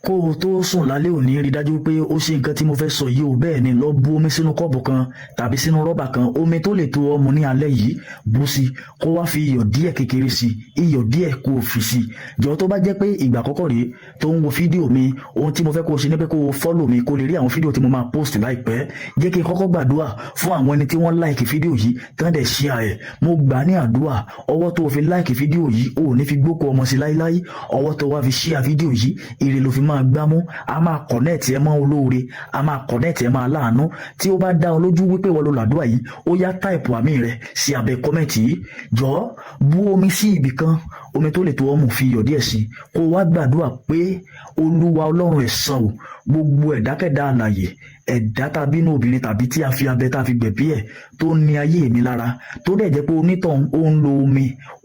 kó o tó sùn lálẹ́ òní rí dájú pé ó ṣe nǹkan tí mo fẹ́ sọ yìí o. Bẹ́ẹ̀ ni lọ bu omi sínú kọ́ọ̀bù kan tàbí sínú rọ́bà kan, omi tó lè tó ọmọ ní alẹ́ yìí bú sí, kó wá fi iyọ̀ díẹ̀ kékeré sí, iyọ̀ díẹ̀ kó o fi sí. Jọ̀ọ́ tó bá jẹ́ pé ìgbà àkọ́kọ́ rèé tó ń wo fídíò mi, ohun tí mo fẹ́ kó o ṣe ni pé kó o follow mi kó lè rí àwọn fídíò tí mo máa post láìpẹ́. Jẹ́ kí n kọ́kọ́ gbàdúrà fún àwọn ẹni tí wọ́n like fídíò yìí tán dẹ̀ share ẹ̀. Mo gbà ní àdúrà, ọwọ́ tó o fi like fídíò yìí o ò ní fi gbóko ọmọ sí láíláí. Ọwọ́ tó wá fi share fídíò yìí ire ló fi máa gbámú. A máa connect ẹ mọ́ olóore, a máa connect ẹ mọ́ aláàánú. Tí ó bá dá ọ lójú wípé wọ́n lo làdúrà yìí, ó yá type àmì rẹ̀ sí abẹ́ comment yìí. Jọ̀ọ́ bu omi sí ibì kan, omi tó lè tó ọmọ fi iyọ̀ díẹ̀ sí, kó wá gbàdúrà pé Olúwa Ọlọ́run ẹ̀san o, gbogbo ẹ̀dákẹ́dá alààyè, ẹ̀dá tàbí inú obìnrin tàbí tí a fi abẹ tá a fi gbẹ̀bí ẹ̀ tó ní ayé mi lára, tó dẹ̀ jẹ́ pé onítọ̀hún ó ń lo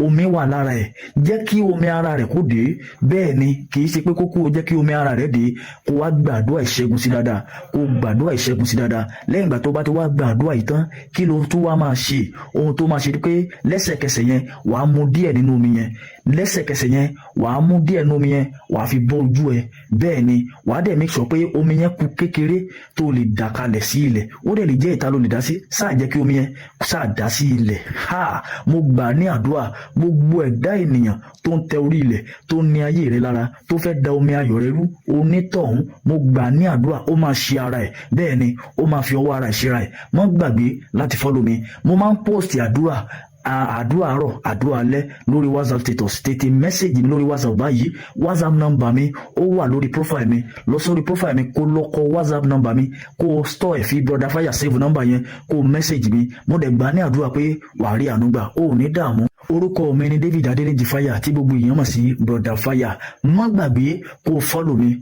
omi wà lára ẹ̀, jẹ́ kí omi ara rẹ̀ kó dé. Bẹ́ẹ̀ ni kì í ṣe pé kókó jẹ́ kí omi ara rẹ̀ dé, kó wá gbàdúrà ìṣẹ́gun sí dáadáa, kó gbàdúrà ìṣẹ́gun sí dáadáa. Lẹ́yìn ìgbà tó bá ti wá gbàdúrà yìí tán, kí ló tún wá máa ṣe? Ohun tó máa ṣe ni pé lẹ́sẹ̀kẹsẹ̀ yẹn wàá mu díẹ̀ nínú omi yẹn, lẹ́sẹ̀kẹsẹ̀ yẹn wàá mú díẹ̀ nínú omi yẹn wàá fi bọ́ ojú ẹ. Bẹ́ẹ̀ ni wàá dẹ̀ make sure pé omi yẹn kù kékeré tó lè dà kalẹ̀ sí ilẹ̀, ó dẹ̀ lè jẹ́ ìta ló lè dá sí, sáà jẹ́ kí omi yẹn sáà dá sí ilẹ̀. Mo gbà ní àdúrà gbogbo ẹ̀dá ènìyàn tó ń tẹ orí ilẹ̀ tó ní ayé rẹ lára, tó fẹ́ da omi ayọ̀ rẹ rú, onítọ̀hún mo gbà ní àdúrà ó máa ṣe ara ẹ̀. Bẹ́ẹ̀ ni ó máa fi ọwọ́ ara ẹ̀ ṣe ara ẹ̀. Má gbàgbé láti follow mi, mo máa ń post àdúrà àárọ̀ àdúrà alẹ́ lórí WhatsApp status. Tètè message mi lórí WhatsApp báyìí. WhatsApp number mi ó wà lórí profile mi, lọ sórí profile mi kó lọ kọ WhatsApp number mi, kó store ẹ̀ fi Brother Fire save number yẹn, kó message mi. Mo dẹ̀ gbà ní àdúrà pé wàá rí àánú gbà, ó ní dààmú. Orúkọ mi ni David Adéníjì Fire tí gbogbo èèyàn mọ̀ sí Brother Fire. Má gbàgbé kó follow mi.